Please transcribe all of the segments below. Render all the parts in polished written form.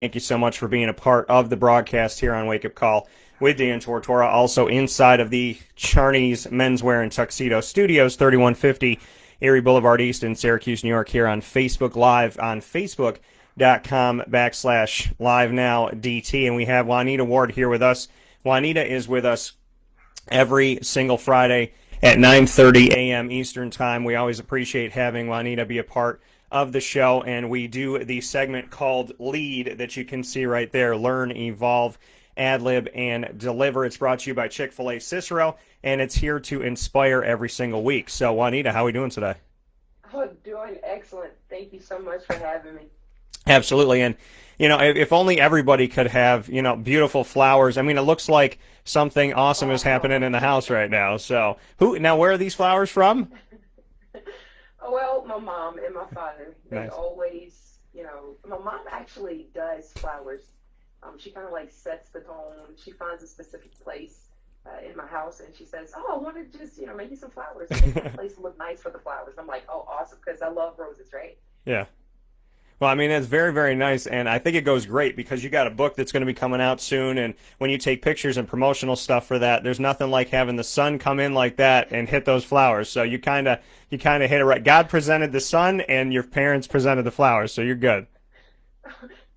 Thank you so much for being a part of the broadcast here on Wake Up Call with Dan Tortora. Also inside of the Charney's Menswear and Tuxedo Studios, 3150 Erie Boulevard East in Syracuse, New York, here on Facebook Live on Facebook.com/live now DT. And we have Juanita Ward here with us. Juanita is with us every single Friday at 9:30 a.m. Eastern Time. We always appreciate having Juanita be a part of the show, and we do the segment called Lead that you can see right there: learn, evolve, ad-lib, and deliver. It's brought to you by Chick-fil-A Cicero, and it's here to inspire every single week. So, Juanita, how are we doing today? Oh, doing excellent. Thank you so much for having me. Absolutely. And, if only everybody could have, beautiful flowers. I mean, it looks like something awesome is happening in the house right now. So, where are these flowers from? Oh, well, my mom and my father, they Nice. always, my mom actually does flowers. She kind of like sets the tone. She finds a specific place in my house and she says, "Oh, I want to just, make you some flowers. I think this place will look nice for the flowers." I'm like, "Oh, awesome," because I love roses, right? Yeah. Well, I mean, it's very, very nice, and I think it goes great because you got a book that's going to be coming out soon, and when you take pictures and promotional stuff for that, there's nothing like having the sun come in like that and hit those flowers. So you kind of hit it right. God presented the sun, and your parents presented the flowers, so you're good.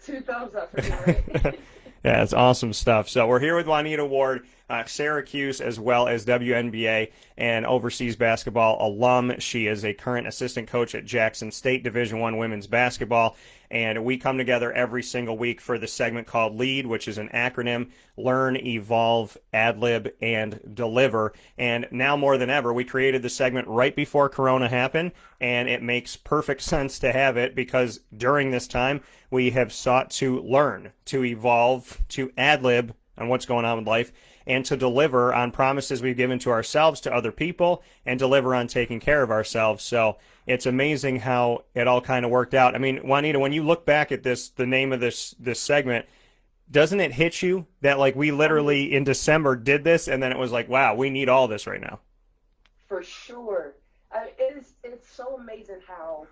Two thumbs up for me, right? Yeah, it's awesome stuff. So we're here with Juanita Ward, Syracuse, as well as WNBA and overseas basketball alum. She is a current assistant coach at Jackson State Division I women's basketball. And we come together every single week for the segment called LEAD, which is an acronym: learn, evolve, ad-lib, and deliver. And now more than ever, we created the segment right before Corona happened, and it makes perfect sense to have it because during this time, we have sought to learn, to evolve, to ad-lib on what's going on with life, and to deliver on promises we've given to ourselves, to other people, and deliver on taking care of ourselves. So it's amazing how it all kind of worked out. I mean, Juanita, when you look back at the name of this segment, doesn't it hit you that like we literally in December did this, and then it was like, wow, we need all this right now? For sure. It's so amazing how,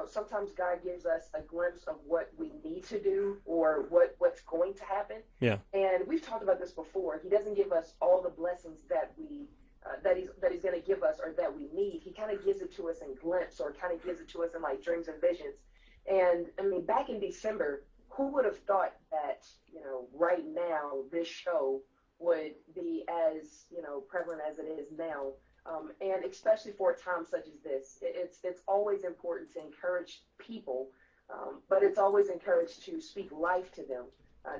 sometimes God gives us a glimpse of what we need to do or what's going to happen. Yeah. And we've talked about this before. He doesn't give us all the blessings that he's going to give us or that we need. He kind of gives it to us in glimpse or kind of gives it to us in like dreams and visions. And I mean, back in December, who would have thought that, right now this show would be as, prevalent as it is now? And especially for a time such as this, it's always important to encourage people, but it's always encouraged to speak life to them,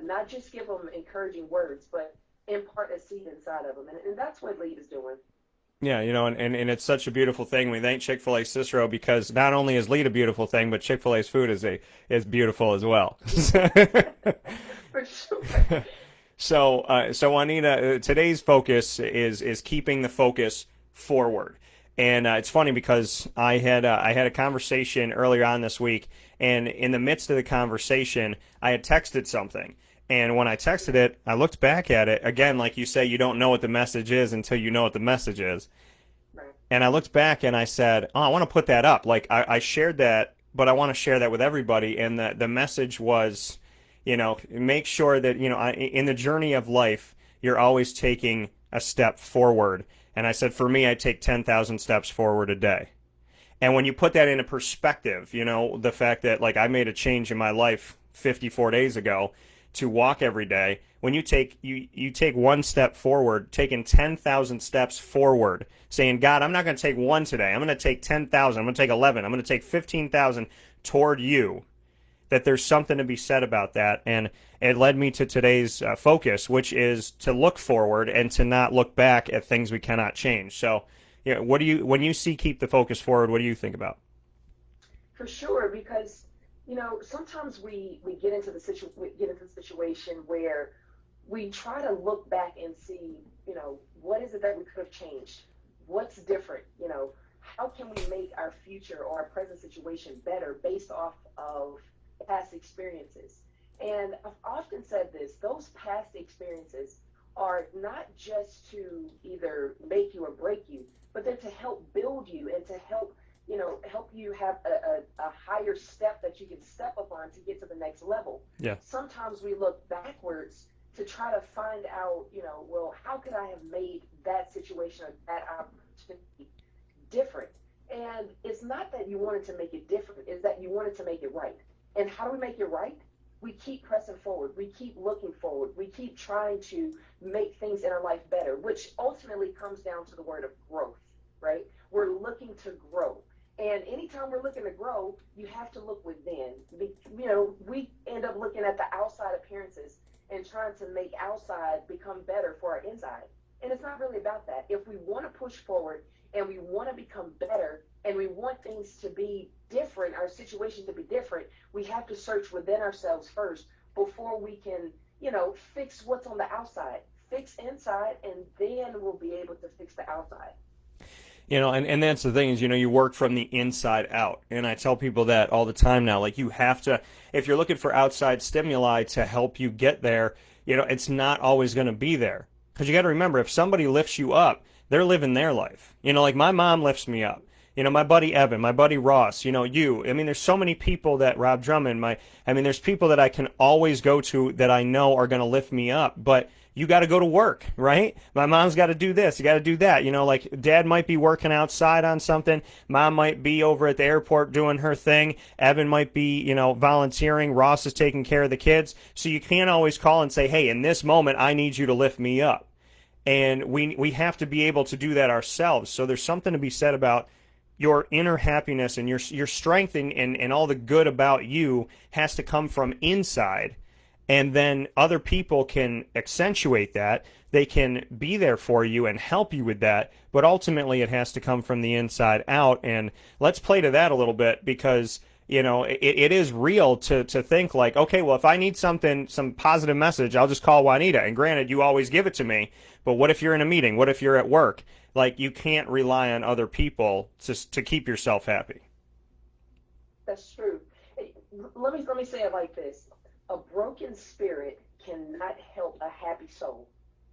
not just give them encouraging words, but impart a seed inside of them, and that's what Lead is doing. Yeah, and it's such a beautiful thing. We thank Chick-fil-A Cicero because not only is Lead a beautiful thing, but Chick-fil-A's food is beautiful as well. For sure. So Juanita, today's focus is keeping the focus forward. And it's funny because I had a conversation earlier on this week, and in the midst of the conversation, I had texted something. And when I texted it, I looked back at it again, like you say, you don't know what the message is until you know what the message is. Right. And I looked back and I said, "Oh, I want to put that up. Like I shared that, but I want to share that with everybody." And the message was, make sure that in the journey of life, you're always taking a step forward. And I said, for me, I take 10,000 steps forward a day. And when you put that into perspective, the fact that like I made a change in my life 54 days ago to walk every day, when you take one step forward, taking 10,000 steps forward, saying, God, I'm not going to take one today. I'm going to take 10,000. I'm going to take 11. I'm going to take 15,000 toward you. That there's something to be said about that. And it led me to today's focus, which is to look forward and to not look back at things we cannot change. So, when you see keep the focus forward, what do you think about? For sure, because sometimes we get into the situation where we try to look back and see, what is it that we could have changed? What's different? How can we make our future or our present situation better based off of past experiences? And I've often said this: those past experiences are not just to either make you or break you, but they're to help build you and to help help you have a higher step that you can step upon to get to the next level. Yeah. Sometimes we look backwards to try to find out, well, how could I have made that situation or that opportunity different? And it's not that you wanted to make it different, it's that you wanted to make it right. And how do we make it right? We keep pressing forward. We keep looking forward. We keep trying to make things in our life better, which ultimately comes down to the word of growth, right? We're looking to grow. And anytime we're looking to grow, you have to look within. We end up looking at the outside appearances and trying to make outside become better for our inside. And it's not really about that. If we want to push forward and we want to become better and we want things to be different, our situation to be different, we have to search within ourselves first before we can, fix what's on the outside. Fix inside, and then we'll be able to fix the outside. And that's the thing is, you work from the inside out. And I tell people that all the time now. Like, you have to, if you're looking for outside stimuli to help you get there, it's not always going to be there. Because you got to remember, if somebody lifts you up, they're living their life. Like my mom lifts me up. My buddy Evan, my buddy Ross, you. There's so many people that, Rob Drummond, there's people that I can always go to that I know are going to lift me up. But you got to go to work, right? My mom's got to do this. You got to do that. Like dad might be working outside on something. Mom might be over at the airport doing her thing. Evan might be, volunteering. Ross is taking care of the kids. So you can't always call and say, hey, in this moment, I need you to lift me up. And we have to be able to do that ourselves. So there's something to be said about your inner happiness and your strength and all the good about you has to come from inside. And then other people can accentuate that. They can be there for you and help you with that. But ultimately, it has to come from the inside out. And let's play to that a little bit because, it is real to think like, okay, well, if I need some positive message, I'll just call Juanita. And granted, you always give it to me. But what if you're in a meeting? What if you're at work? Like, you can't rely on other people to keep yourself happy. That's true. Let me say it like this. A broken spirit cannot help a happy soul,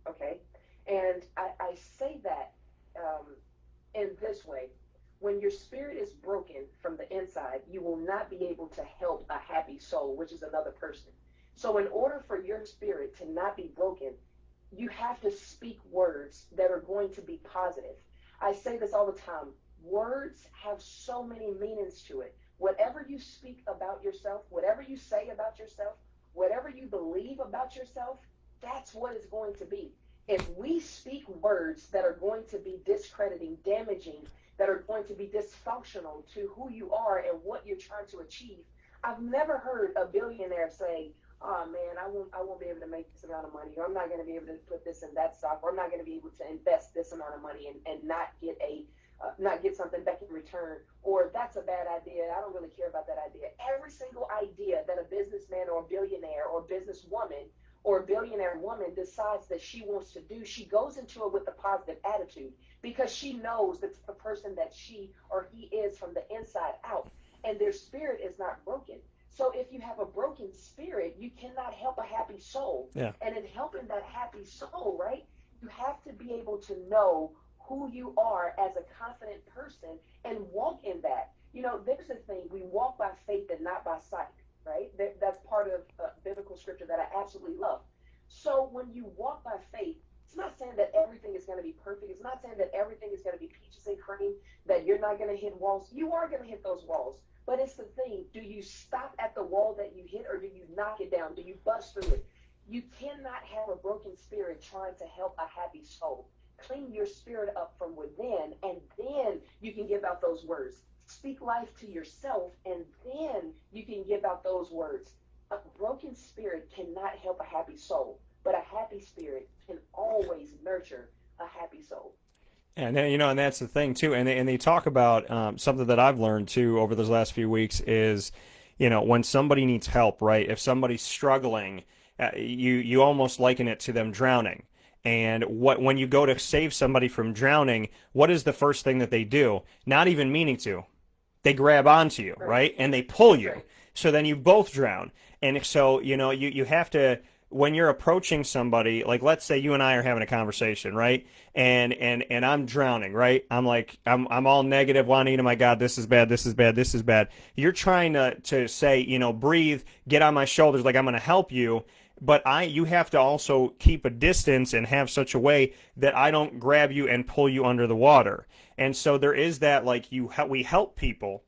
okay? And I say that in this way. When your spirit is broken from the inside, you will not be able to help a happy soul, which is another person. So in order for your spirit to not be broken, you have to speak words that are going to be positive. I say this all the time. Words have so many meanings to it. Whatever you speak about yourself, whatever you say about yourself, whatever you believe about yourself, that's what it's going to be. If we speak words that are going to be discrediting, damaging, that are going to be dysfunctional to who you are and what you're trying to achieve, I've never heard a billionaire say, oh man, I won't be able to make this amount of money, or I'm not going to be able to put this in that stock, or I'm not going to be able to invest this amount of money and not get something back in return, or that's a bad idea, I don't really care about that idea. Every single idea that a businessman or a billionaire or businesswoman or a billionaire woman decides that she wants to do, she goes into it with a positive attitude because she knows that's the person that she or he is from the inside out, and their spirit is not broken. So if you have a broken spirit, you cannot help a happy soul. Yeah. And in helping that happy soul, right, you have to be able to know who you are as a confident person and walk in that. There's the thing, we walk by faith and not by sight, right? That's part of biblical scripture that I absolutely love. So when you walk by faith, it's not saying that everything is going to be perfect. It's not saying that everything is going to be peaches and cream, that you're not going to hit walls. You are going to hit those walls. But it's the thing, do you stop at the wall that you hit, or do you knock it down? Do you bust through it? You cannot have a broken spirit trying to help a happy soul. Clean your spirit up from within, and then you can give out those words. Speak life to yourself, and then you can give out those words. A broken spirit cannot help a happy soul, but a happy spirit can always nurture a happy soul. And then, and that's the thing too. And they talk about something that I've learned too over those last few weeks is, when somebody needs help, right? If somebody's struggling, you almost liken it to them drowning. And when you go to save somebody from drowning, what is the first thing that they do? Not even meaning to. They grab onto you, right? And they pull you. So then you both drown. And so, you have to when you're approaching somebody, like let's say you and I are having a conversation, right? And I'm drowning, right? I'm like, I'm all negative, Juanita, my God, this is bad, this is bad, this is bad. You're trying to say, you know, breathe, get on my shoulders, like I'm going to help you. But you have to also keep a distance and have such a way that I don't grab you and pull you under the water. And so there is that, like, we help people,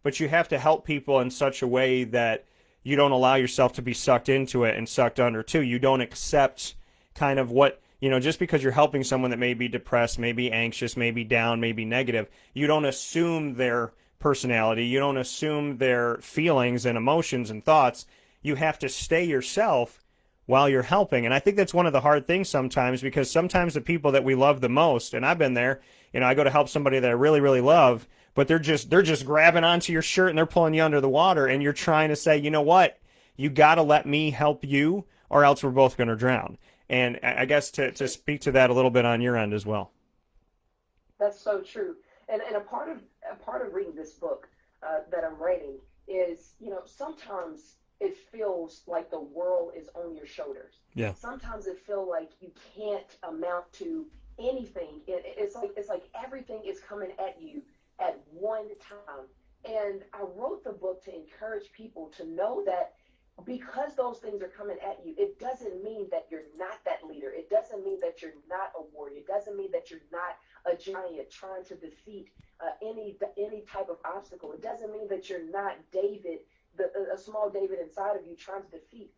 but you have to help people in such a way that you don't allow yourself to be sucked into it and sucked under too. You don't accept kind of what, you know, just because you're helping someone that may be depressed, maybe anxious, maybe down, maybe negative, you don't assume their personality. You don't assume their feelings and emotions and thoughts. You have to stay yourself while you're helping. And I think that's one of the hard things sometimes, because sometimes the people that we love the most, and I've been there, you know, I go to help somebody that I really, really love, but they're just grabbing onto your shirt and they're pulling you under the water, and you're trying to say, you know what, you got to let me help you or else we're both going to drown. And I guess to speak to that a little bit on your end as well. That's so true. And a part of reading this book that I'm writing is, you know, sometimes it feels like the world is on your shoulders. Yeah. Sometimes it feels like you can't amount to anything. It's like everything is coming at you at one time. And I wrote the book to encourage people to know that because those things are coming at you, it doesn't mean that you're not that leader. It doesn't mean that you're not a warrior. It doesn't mean that you're not a giant trying to defeat any type of obstacle. It doesn't mean that you're not David, a small David inside of you trying to defeat.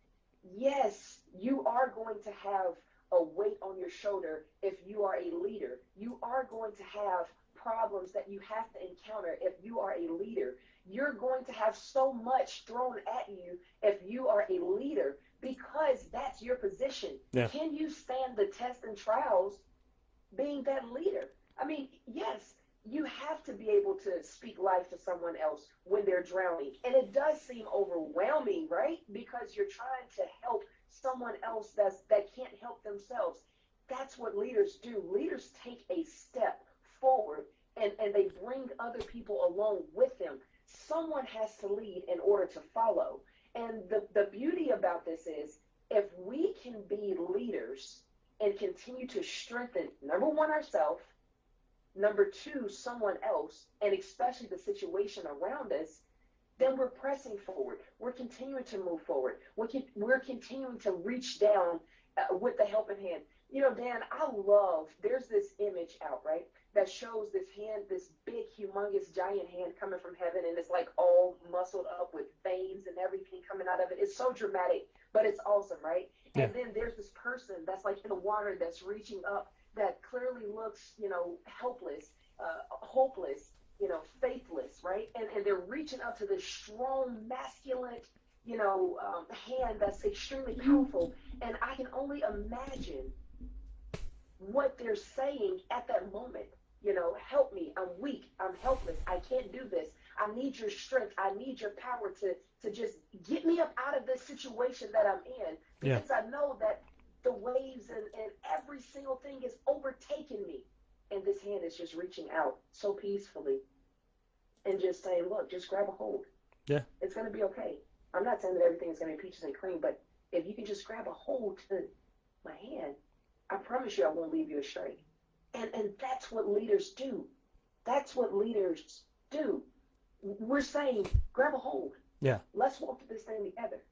Yes, you are going to have a weight on your shoulder if you are a leader. You are going to have problems that you have to encounter if you are a leader. You're going to have so much thrown at you if you are a leader, because that's your position. Yeah. Can you stand the test and trials being that leader? I mean, yes, you have to be able to speak life to someone else when they're drowning. And it does seem overwhelming, right? Because you're trying to help someone else that can't help themselves. That's what leaders do. Leaders take a step forward and they bring other people along with them. Someone has to lead in order to follow. And the beauty about this is, if we can be leaders and continue to strengthen, number one, ourselves, number two, someone else, and especially the situation around us, then we're pressing forward. We're continuing to move forward. We're continuing to reach down with the helping hand. You know, Dan, there's this image out, right, that shows this hand, this big, humongous, giant hand coming from heaven, and it's like all muscled up with veins and everything coming out of it. It's so dramatic, but it's awesome, right? Yeah. And then there's this person that's like in the water that's reaching up, that clearly looks, you know, helpless, hopeless, you know, faithless, right? And they're reaching up to this strong, masculine, you know, hand that's extremely powerful. And I can only imagine what they're saying at that moment. You know, help me, I'm weak, I'm helpless, I can't do this. I need your strength, I need your power to just get me up out of this situation that I'm in. Because I know that the waves and every single thing is overtaking me. And this hand is just reaching out so peacefully and just saying, look, just grab a hold. Yeah. It's going to be okay. I'm not saying that everything is going to be peaches and cream, but if you can just grab a hold to my hand, I promise you I won't leave you astray. And that's what leaders do. That's what leaders do. We're saying, grab a hold. Yeah. Let's walk through this thing together.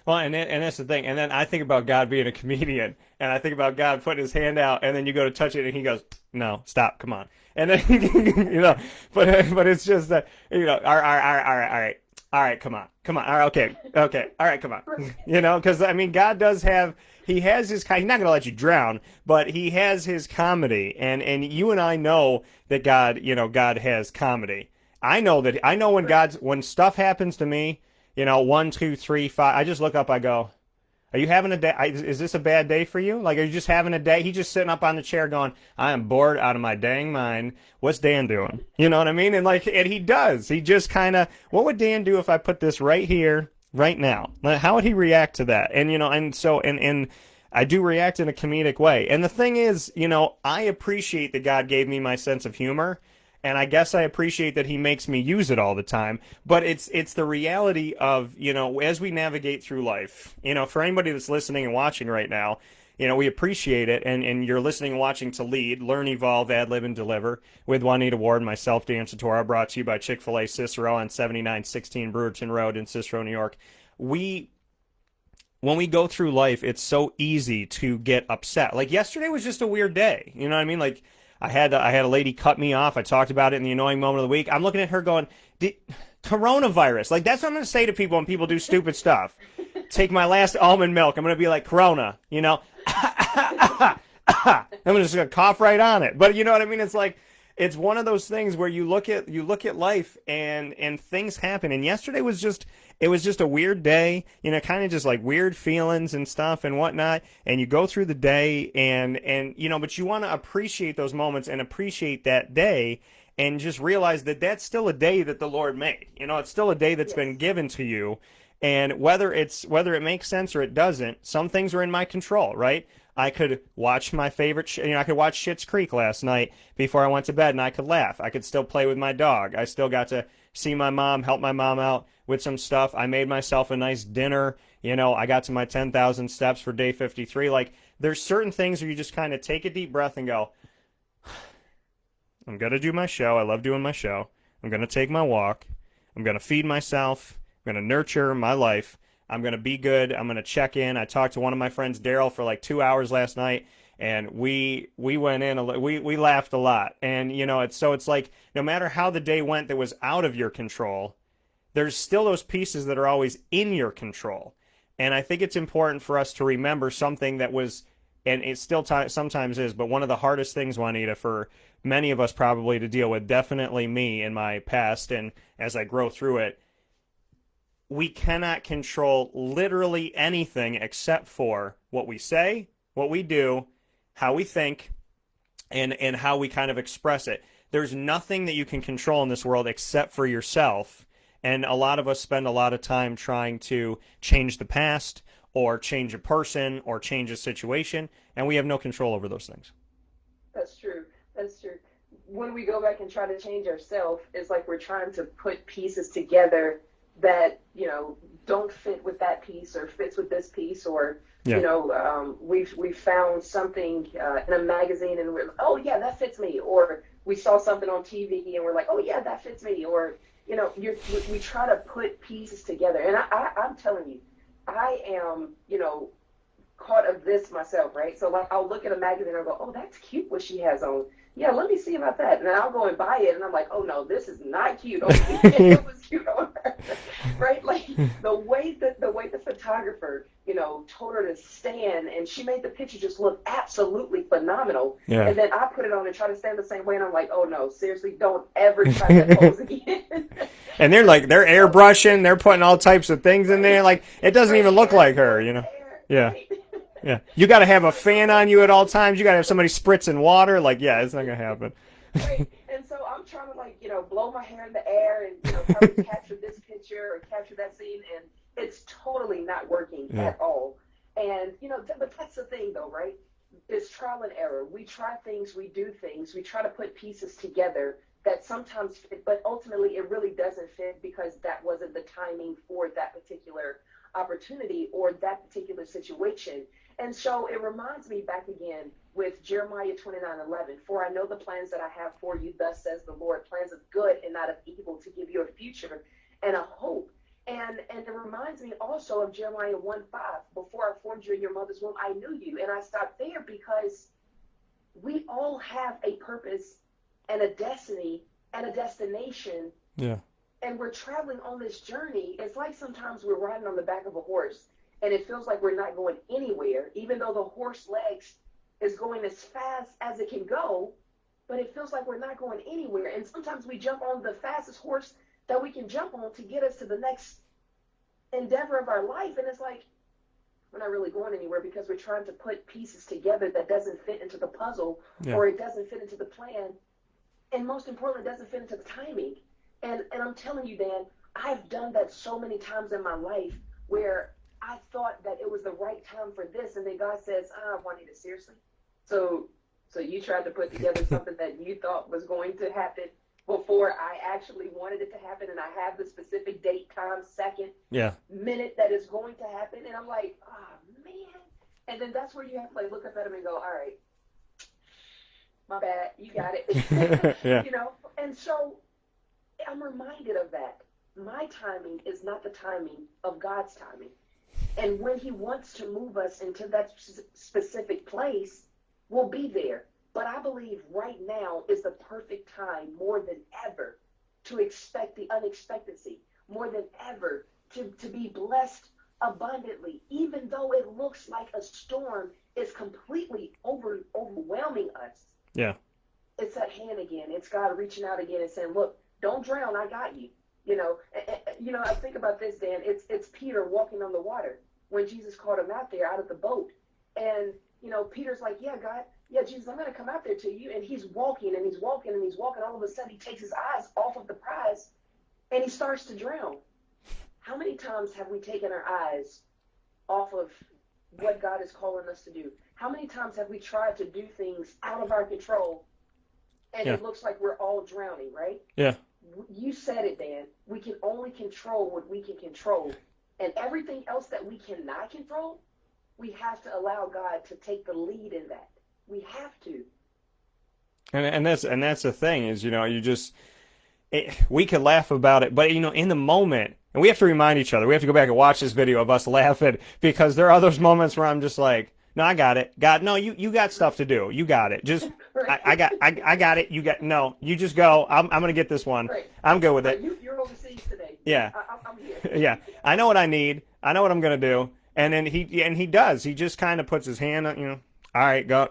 Well, and that's the thing. And then I think about God being a comedian, and I think about God putting his hand out, and then you go to touch it, and he goes, no, stop, come on. And then, you know, but it's just that, you know, all right, come on, all right, okay, all right, come on. You know, because, I mean, God does have, he has his, he's not going to let you drown, but he has his comedy, and you and I know that God, you know, God has comedy. I know when stuff happens to me, you know, 1, 2, 3, 5. I just look up. I go, "Are you having a day? Is this a bad day for you? Like, are you just having a day?" He's just sitting up on the chair, going, "I am bored out of my dang mind. What's Dan doing?" You know what I mean? And he does. He just kind of, what would Dan do if I put this right here, right now? How would he react to that? And you know, and so and I do react in a comedic way. And the thing is, you know, I appreciate that God gave me my sense of humor. And I guess I appreciate that he makes me use it all the time. But it's the reality of, as we navigate through life, for anybody that's listening and watching right now, we appreciate it. And you're listening and watching to Lead, Learn, Evolve, Ad-lib, and Deliver with Juanita Ward and myself, Dan Tortora, brought to you by Chick-fil-A Cicero on 7916 Brewerton Road in Cicero, New York. When we go through life, it's so easy to get upset. Like yesterday was just a weird day. You know what I mean? Like I had a lady cut me off. I talked about it in the annoying moment of the week. I'm looking at her going, coronavirus. Like that's what I'm going to say to people when people do stupid stuff. Take my last almond milk. I'm going to be like Corona, I'm just going to cough right on it. But you know what I mean? It's like, it's one of those things where you look at life and things happen. And yesterday was just a weird day, kind of just like weird feelings and stuff and whatnot. And you go through the day and but you want to appreciate those moments and appreciate that day and just realize that that's still a day that the Lord made. It's still a day that's been given to you. And whether it makes sense or it doesn't, some things are in my control, right? I could watch my favorite, I could watch Schitt's Creek last night before I went to bed and I could laugh. I could still play with my dog. I still got to see my mom, help my mom out with some stuff. I made myself a nice dinner. I got to my 10,000 steps for day 53. Like there's certain things where you just kind of take a deep breath and go, I'm going to do my show. I love doing my show. I'm going to take my walk. I'm going to feed myself. I'm going to nurture my life. I'm going to be good. I'm going to check in. I talked to one of my friends, Daryl, for like 2 hours last night, and we went in, we laughed a lot. And, it's like no matter how the day went that was out of your control, there's still those pieces that are always in your control. And I think it's important for us to remember something that was, and it still sometimes is, but one of the hardest things, Juanita, for many of us probably to deal with, definitely me in my past and as I grow through it, we cannot control literally anything except for what we say, what we do, how we think, and how we kind of express it. There's nothing that you can control in this world except for yourself. And a lot of us spend a lot of time trying to change the past or change a person or change a situation, and we have no control over those things. That's true. That's true. When we go back and try to change ourselves, it's like we're trying to put pieces together that don't fit with that piece or fits with this piece, or we've found something in a magazine and we're like, oh yeah, that fits me, or we saw something on TV and we're like, oh yeah, that fits me, or we try to put pieces together. And I'm telling you, I am caught of this myself, right? So like I'll look at a magazine and I'll go, oh, that's cute what she has on. Yeah, let me see about that. And then I'll go and buy it, and I'm like, oh no, this is not cute. It was cute on her, right? Like the way the photographer, told her to stand, and she made the picture just look absolutely phenomenal. Yeah. And then I put it on and try to stand the same way, and I'm like, oh no, seriously, don't ever try that pose again. And they're airbrushing, they're putting all types of things in there, like it doesn't even look like her, Yeah. Yeah, you got to have a fan on you at all times. You got to have somebody spritzing water. Like, yeah, it's not gonna happen. Right. And so I'm trying to blow my hair in the air and probably capture this picture or capture that scene, and it's totally not working at all. And but that's the thing, though, right? It's trial and error. We try things, we do things, we try to put pieces together that sometimes fit, but ultimately it really doesn't fit because that wasn't the timing for that particular opportunity or that particular situation. And so it reminds me back again with Jeremiah 29:11, for I know the plans that I have for you, thus says the Lord, plans of good and not of evil, to give you a future and a hope. And it reminds me also of Jeremiah 1:5, before I formed you in your mother's womb, I knew you. And I stopped there because we all have a purpose and a destiny and a destination. Yeah. And we're traveling on this journey. It's like sometimes we're riding on the back of a horse, and it feels like we're not going anywhere, even though the horse legs is going as fast as it can go, but it feels like we're not going anywhere. And sometimes we jump on the fastest horse that we can jump on to get us to the next endeavor of our life. And it's like, we're not really going anywhere because we're trying to put pieces together that doesn't fit into the puzzle, or it doesn't fit into the plan. And most importantly, it doesn't fit into the timing. And I'm telling you, Dan, I've done that so many times in my life where I thought that it was the right time for this, and then God says, Juanita, seriously? So you tried to put together something that you thought was going to happen before I actually wanted it to happen, and I have the specific date, time, second, Yeah. minute that it's going to happen, and I'm like, oh man. And then that's where you have to like look up at him and go, all right, my bad, you got it. Yeah. You know, and so I'm reminded of that. My timing is not the timing of God's timing. And when he wants to move us into that specific place, we'll be there. But I believe right now is the perfect time more than ever to expect the unexpectancy, more than ever to be blessed abundantly, even though it looks like a storm is completely overwhelming us. Yeah. It's that hand again. It's God reaching out again and saying, look, don't drown. I got you. You know, I think about this, Dan. It's Peter walking on the water when Jesus called him out there out of the boat. And, you know, Peter's like, yeah, God, yeah, Jesus, I'm going to come out there to you. And he's walking and he's walking and he's walking. All of a sudden, he takes his eyes off of the prize and he starts to drown. How many times have we taken our eyes off of what God is calling us to do? How many times have we tried to do things out of our control and it looks like we're all drowning, right? Yeah. You said it, Dan. We can only control what we can control. And everything else that we cannot control, we have to allow God to take the lead in that. We have to. And that's the thing is, you know, we could laugh about it, but, you know, in the moment, and we have to remind each other, we have to go back and watch this video of us laughing, because there are those moments where I'm just like, no, I got it. God, no, you got stuff to do. You got it. Just, Right. I got it. No, you just go. I'm going to get this one. Right. I'm good with it. You're overseas today. Yeah. I'm here. Yeah. I know what I need. I know what I'm going to do. And then he does. He just kind of puts his hand on, you know, all right, go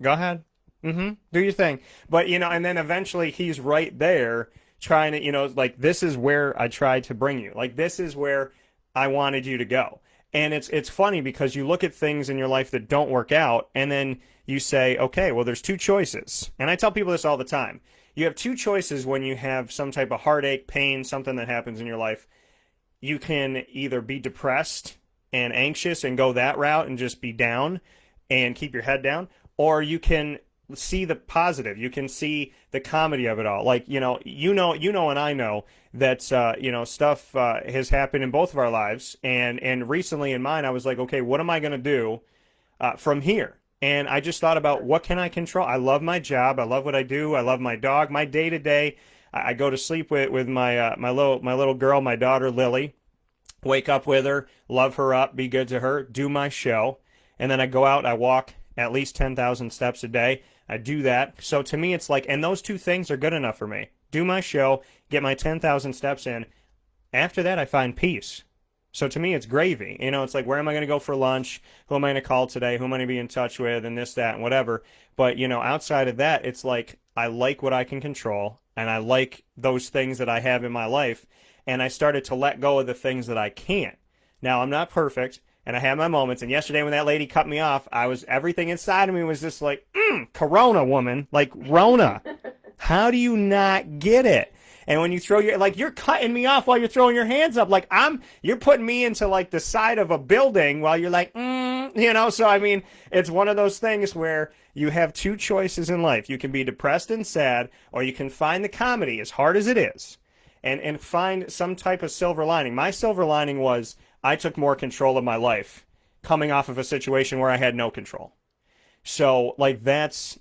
ahead. Do your thing. But, you know, and then eventually he's right there trying to, you know, like, this is where I tried to bring you. Like, this is where I wanted you to go. And it's funny because you look at things in your life that don't work out, and then you say, okay, well, there's two choices. And I tell people this all the time. You have two choices when you have some type of heartache, pain, something that happens in your life. You can either be depressed and anxious and go that route and just be down and keep your head down, or you can see the positive. You can see the comedy of it all. Like, you know, and I know that, you know, stuff has happened in both of our lives. And recently in mine, I was like, okay, what am I going to do from here? And I just thought about, what can I control? I love my job. I love what I do. I love my dog. My day to day, I go to sleep with my my little girl, my daughter, Lily, wake up with her, love her up, be good to her, do my show. And then I go out, I walk at least 10,000 steps a day. I do that. So to me, it's like, and those two things are good enough for me. Do my show, get my 10,000 steps in. After that, I find peace. So to me, it's gravy. You know, it's like, where am I going to go for lunch? Who am I going to call today? Who am I going to be in touch with? And this, that, and whatever. But, you know, outside of that, it's like, I like what I can control. And I like those things that I have in my life. And I started to let go of the things that I can't. Now, I'm not perfect. And I have my moments. And yesterday when that lady cut me off, everything inside of me was just like, Corona, woman. Like, Rona. How do you not get it? And when you throw you're cutting me off while you're throwing your hands up. Like, you're putting me into like the side of a building while you're like, you know? So, I mean, it's one of those things where you have two choices in life. You can be depressed and sad, or you can find the comedy, as hard as it is, and find some type of silver lining. My silver lining was, I took more control of my life coming off of a situation where I had no control. So, like, that's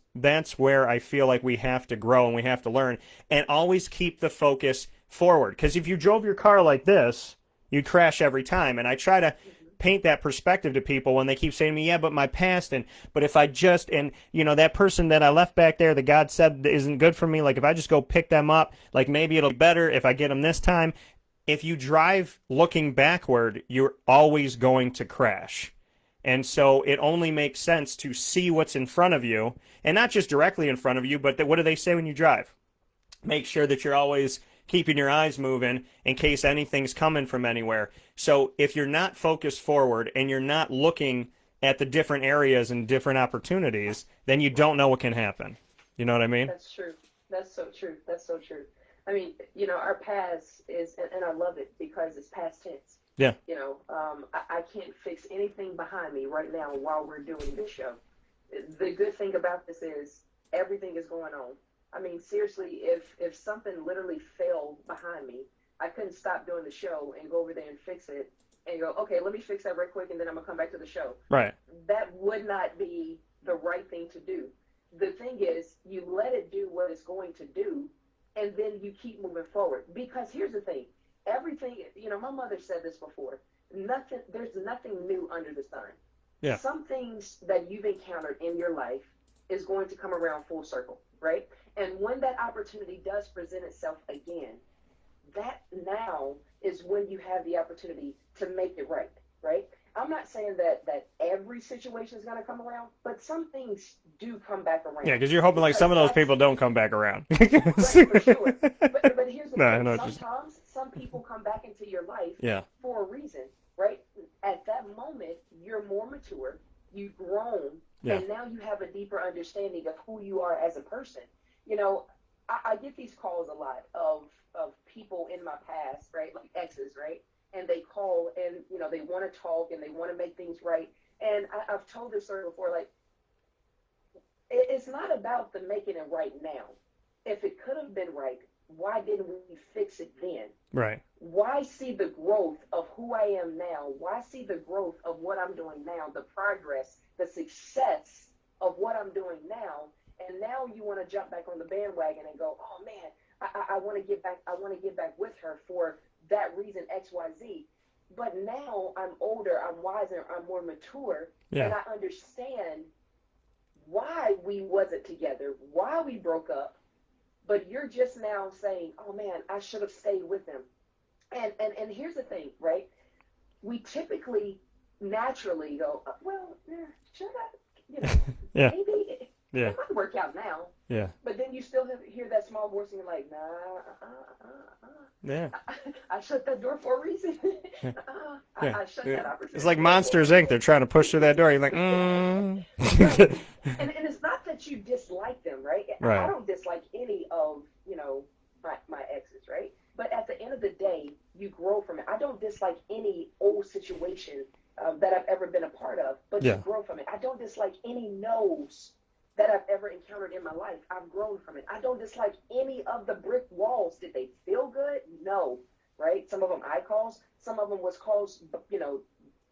where I feel like we have to grow and we have to learn, and always keep the focus forward. Because if you drove your car like this, you'd crash every time. And I try to paint that perspective to people when they keep saying to me, yeah, but my past, but if I just, and, you know, that person that I left back there that God said isn't good for me, like, if I just go pick them up, like, maybe it'll be better if I get them this time. If you drive looking backward, you're always going to crash. And so it only makes sense to see what's in front of you, and not just directly in front of you, but what do they say when you drive? Make sure that you're always keeping your eyes moving in case anything's coming from anywhere. So if you're not focused forward and you're not looking at the different areas and different opportunities, then you don't know what can happen. You know what I mean? That's true. That's so true. That's so true. I mean, you know, our past is, and I love it because it's past tense. Yeah. You know, I can't fix anything behind me right now while we're doing this show. The good thing about this is everything is going on. I mean, seriously, if something literally failed behind me, I couldn't stop doing the show and go over there and fix it and go, okay, let me fix that right quick, and then I'm gonna come back to the show. Right. That would not be the right thing to do. The thing is, you let it do what it's going to do, and then you keep moving forward. Because here's the thing, everything, my mother said this before, there's nothing new under the sun. Yeah. Some things that you've encountered in your life is going to come around full circle, right? And when that opportunity does present itself again, that now is when you have the opportunity to make it right, right? I'm not saying that every situation is going to come around, but some things do come back around. Yeah, because you're hoping like some of those people don't come back around. Right, for sure. But here's the thing. Sometimes some people come back into your life for a reason, right? At that moment, you're more mature, you've grown, and now you have a deeper understanding of who you are as a person. I get these calls a lot of people in my past, right? Like exes, right? And they call and, they want to talk and they want to make things right. And I've told this story before, like, it's not about the making it right now. If it could have been right, why didn't we fix it then? Right. Why see the growth of who I am now? Why see the growth of what I'm doing now, the progress, the success of what I'm doing now? And now you want to jump back on the bandwagon and go, oh man, I want to get back. I want to get back with her for that reason, X, Y, Z. But now I'm older, I'm wiser, I'm more mature, and I understand why we wasn't together, why we broke up. But you're just now saying, oh man, I should have stayed with him. And here's the thing, right? We typically naturally go, well, should I? Maybe. Yeah. It might work out now. Yeah. But then you still hear that small voice and you're like, nah, Yeah. I shut that door for a reason. I shut that opportunity. It's like Monsters, Inc. They're trying to push through that door. You're like, Right. And it's not that you dislike them, right? Right. I don't dislike any of, my exes, right? But at the end of the day, you grow from it. I don't dislike any old situation that I've ever been a part of, but you grow from it. I don't dislike any no's that I've ever encountered in my life. I've grown from it. I don't dislike any of the brick walls. Did they feel good? No, right? Some of them I caused. Some of them was caused,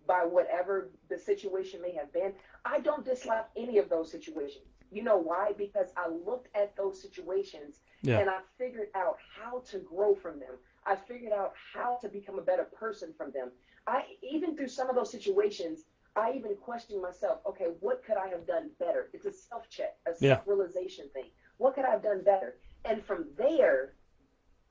by whatever the situation may have been. I don't dislike any of those situations. You know why? Because I looked at those situations and I figured out how to grow from them. I figured out how to become a better person from them. Even through some of those situations, I even questioned myself, okay, what could I have done better? It's a self-check, a self-realization thing. What could I have done better? And from there,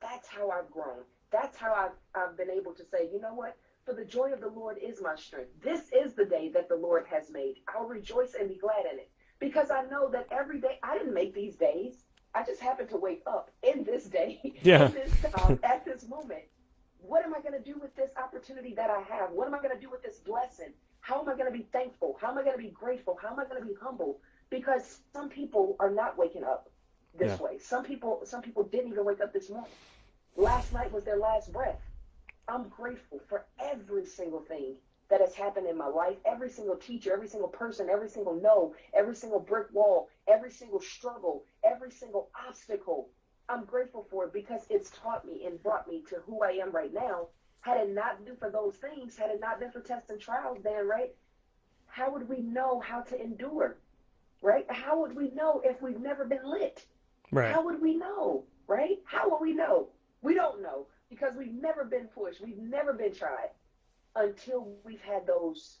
that's how I've grown. That's how I've been able to say, you know what? For the joy of the Lord is my strength. This is the day that the Lord has made. I'll rejoice and be glad in it. Because I know that every day, I didn't make these days. I just happened to wake up in this day, in this time, at this moment. What am I going to do with this opportunity that I have? What am I going to do with this blessing? How am I going to be thankful? How am I going to be grateful? How am I going to be humble? Because some people are not waking up this way. Some people didn't even wake up this morning. Last night was their last breath. I'm grateful for every single thing that has happened in my life, every single teacher, every single person, every single no, every single brick wall, every single struggle, every single obstacle. I'm grateful for it because it's taught me and brought me to who I am right now. Had it not been for those things, had it not been for tests and trials, Dan, right? How would we know how to endure, right? How would we know if we've never been lit? Right. How would we know, right? How would we know? We don't know because we've never been pushed. We've never been tried until we've had those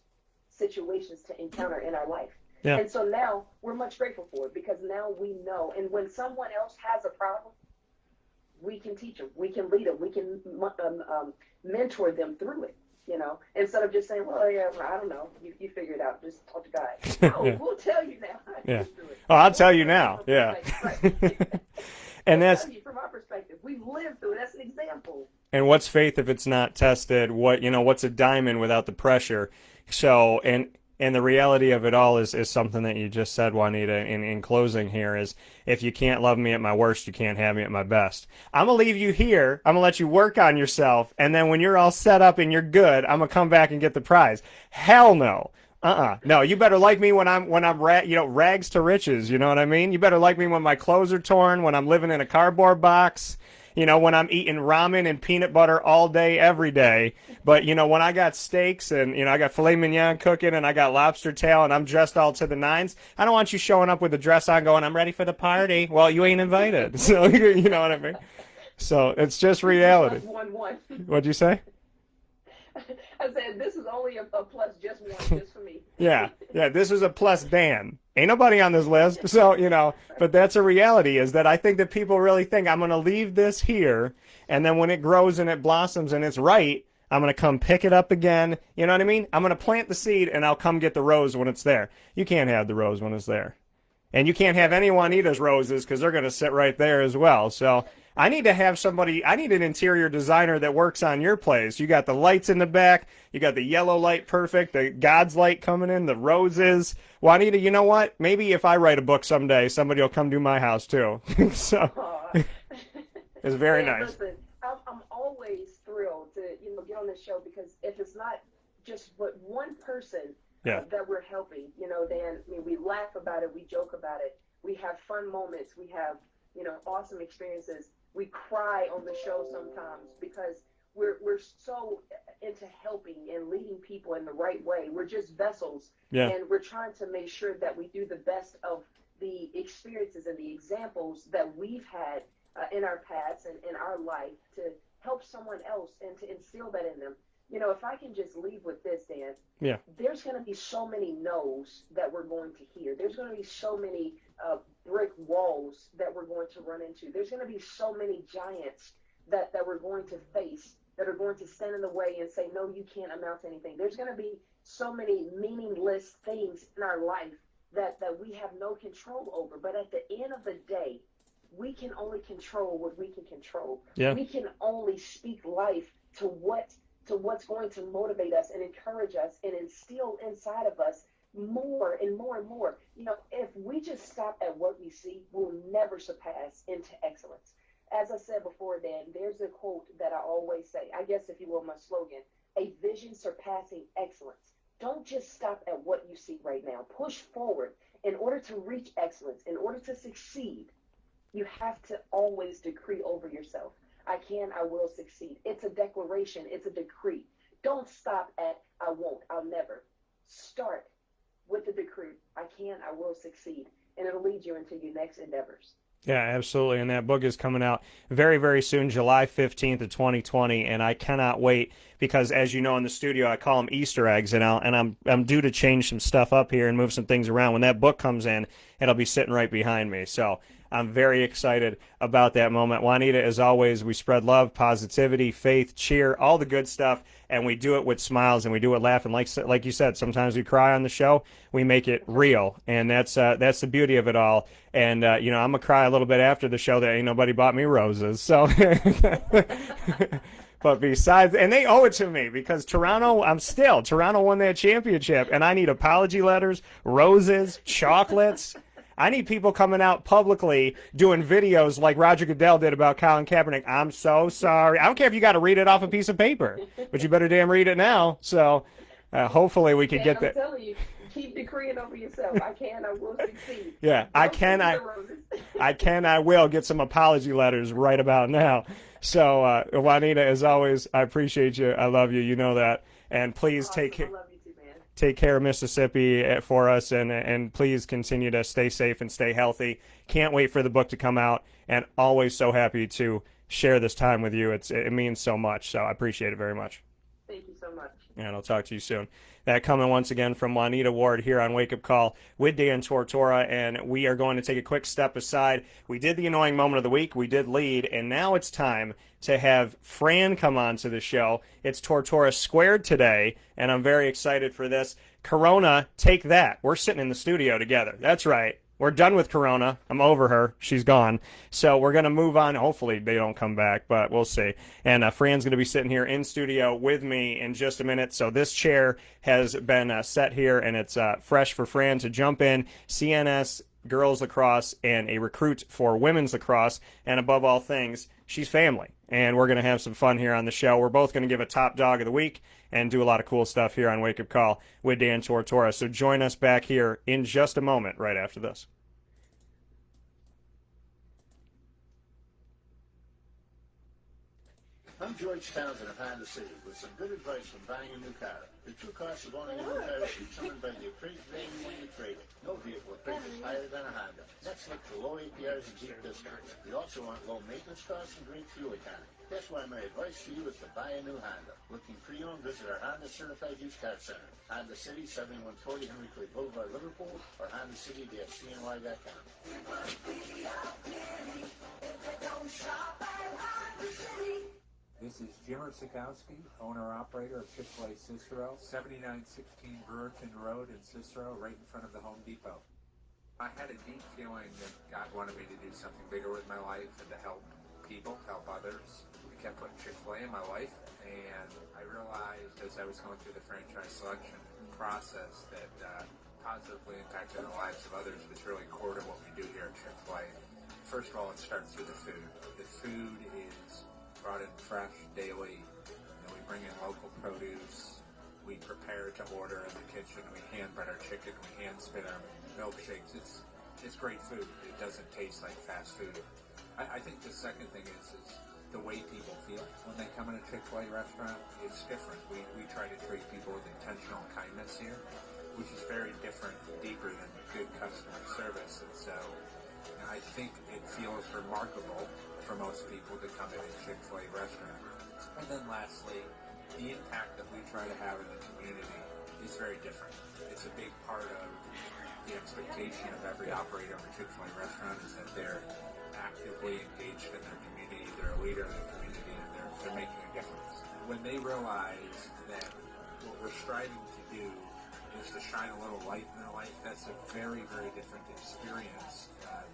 situations to encounter in our life. Yeah. And so now we're much grateful for it because now we know. And when someone else has a problem, we can teach them. We can lead them. We can mentor them through it, instead of just saying, well, yeah, I don't know. You figure it out. Just talk to God. No, we'll tell you now. Oh, I'll tell you now. Yeah. And that's from our perspective. We've lived through it. That's an example. And what's faith if it's not tested? What's a diamond without the pressure? So, and the reality of it all is something that you just said, Juanita, in closing here is, if you can't love me at my worst, you can't have me at my best. I'm going to leave you here. I'm going to let you work on yourself. And then when you're all set up and you're good, I'm going to come back and get the prize. Hell no. No, you better like me when I'm rags to riches. You know what I mean? You better like me when my clothes are torn, when I'm living in a cardboard box, when I'm eating ramen and peanut butter all day, every day. But, when I got steaks and, I got filet mignon cooking and I got lobster tail and I'm dressed all to the nines, I don't want you showing up with a dress on going, I'm ready for the party. Well, you ain't invited. So, you know what I mean? So it's just reality. One. What'd you say? I said, this is only a plus just one, just for me. Yeah, this is a plus Dan. Ain't nobody on this list. So, but that's a reality, is that I think that people really think I'm going to leave this here, and then when it grows and it blossoms and it's right, I'm going to come pick it up again. You know what I mean? I'm going to plant the seed, and I'll come get the rose when it's there. You can't have the rose when it's there. And you can't have any Juanita's roses because they're going to sit right there as well. So I need to have I need an interior designer that works on your place. You got the lights in the back. You got the yellow light perfect, the God's light coming in, the roses. Juanita, you know what? Maybe if I write a book someday, somebody will come do my house too. So it's very nice. Listen, I'm always thrilled to get on this show, because if it's not just but one person that we're helping, Dan, we laugh about it, we joke about it, we have fun moments, we have awesome experiences. We cry on the show sometimes because we're so into helping and leading people in the right way. We're just vessels, and we're trying to make sure that we do the best of the experiences and the examples that we've had in our past and in our life to help someone else and to instill that in them. If I can just leave with this, Dan, there's going to be so many no's that we're going to hear. There's going to be so many brick walls that we're going to run into. There's going to be so many giants that we're going to face, that are going to stand in the way and say, no, you can't amount to anything. There's going to be so many meaningless things in our life that we have no control over. But at the end of the day, we can only control what we can control. Yeah. We can only speak life to what's going to motivate us and encourage us and instill inside of us more and more and more. If we just stop at what we see, we'll never surpass into excellence. As I said before, Dan, there's a quote that I always say, I guess if you will, my slogan, a vision surpassing excellence. Don't just stop at what you see right now. Push forward. In order to reach excellence, in order to succeed, you have to always decree over yourself. I can, I will succeed. It's a declaration. It's a decree. Don't stop at I won't, I'll never. Start with the decree. I can, I will succeed. And it'll lead you into your next endeavors. Yeah, absolutely. And that book is coming out very, very soon, July 15th of 2020. And I cannot wait because, as you know, in the studio, I call them Easter eggs. And I'm due to change some stuff up here and move some things around. When that book comes in, it'll be sitting right behind me. So I'm very excited about that moment. Juanita, as always, we spread love, positivity, faith, cheer, all the good stuff, and we do it with smiles and we do it laughing. Like you said, sometimes we cry on the show. We make it real, and that's the beauty of it all. And I'm gonna cry a little bit after the show that ain't nobody bought me roses. So, but besides, and they owe it to me because Toronto won that championship, and I need apology letters, roses, chocolates. I need people coming out publicly doing videos like Roger Goodell did about Colin Kaepernick. I'm so sorry. I don't care if you got to read it off a piece of paper, but you better damn read it now. So hopefully we can get that. I'm telling you, keep decreeing over yourself. I can, I will succeed. Yeah, I can, I will get some apology letters right about now. So Juanita, as always, I appreciate you. I love you. You know that. And please take care. Take care of Mississippi for us, and please continue to stay safe and stay healthy. Can't wait for the book to come out, and always so happy to share this time with you. It means so much, so I appreciate it very much. Thank you so much. And I'll talk to you soon. That coming once again from Juanita Ward here on Wake Up Call with Dan Tortora, and we are going to take a quick step aside. We did the annoying moment of the week. We did lead, and now it's time to have Fran come on to the show. It's Tortora Squared today, and I'm very excited for this. Corona, take that. We're sitting in the studio together. That's right. We're done with Corona. I'm over her. She's gone. So we're going to move on. Hopefully they don't come back, but we'll see. And Fran's going to be sitting here in studio with me in just a minute. So this chair has been set here, and it's fresh for Fran to jump in. CNS girls lacrosse and a recruit for women's lacrosse. And above all things, she's family. And we're going to have some fun here on the show. We're both going to give a top dog of the week, and do a lot of cool stuff here on Wake Up Call with Dan Tortora. So join us back here in just a moment right after this. I'm George Townsend of Honda City with some good advice from buying a new car. The true cost of owning a new car is determined by the appraised value when you trade it. No vehicle appraises higher than a Honda. Next, look for low APRs and deep discounts. You also want low maintenance costs and great fuel economy. That's why my advice to you is to buy a new Honda. Looking pre-owned, visit our Honda Certified Used Car Center. Honda City, 7140 Henry Clay Boulevard, Liverpool, or HondaCity.cny.com. This is Jim Sikowski, owner-operator of Chick-fil-A Cicero, 7916 Brewerton Road in Cicero, right in front of the Home Depot. I had a deep feeling that God wanted me to do something bigger with my life and to help people, help others. I kept putting Chick-fil-A in my life, and I realized as I was going through the franchise selection process that positively impacted the lives of others was really core to what we do here at Chick-fil-A. First of all, it starts with the food. The food is brought in fresh daily. We bring in local produce. We prepare to order in the kitchen. We hand bread our chicken. We hand spin our milkshakes. It's great food. It doesn't taste like fast food. I think the second thing is the way people feel when they come in a Chick-fil-A restaurant. It's different. We try to treat people with intentional kindness here, which is very different, deeper than good customer service. And so I think it feels remarkable for most people to come in a Chick-fil-A restaurant. And then lastly, the impact that we try to have in the community is very different. It's a big part of the expectation of every operator of a Chick-fil-A restaurant is that they're actively engaged in their community, they're a leader in the community, and they're making a difference. When they realize that what we're striving to do is to shine a little light in their life, that's a very, very different experience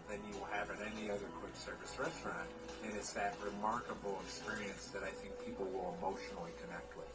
than you will have at any other quick service restaurant. And it's that remarkable experience that I think people will emotionally connect with.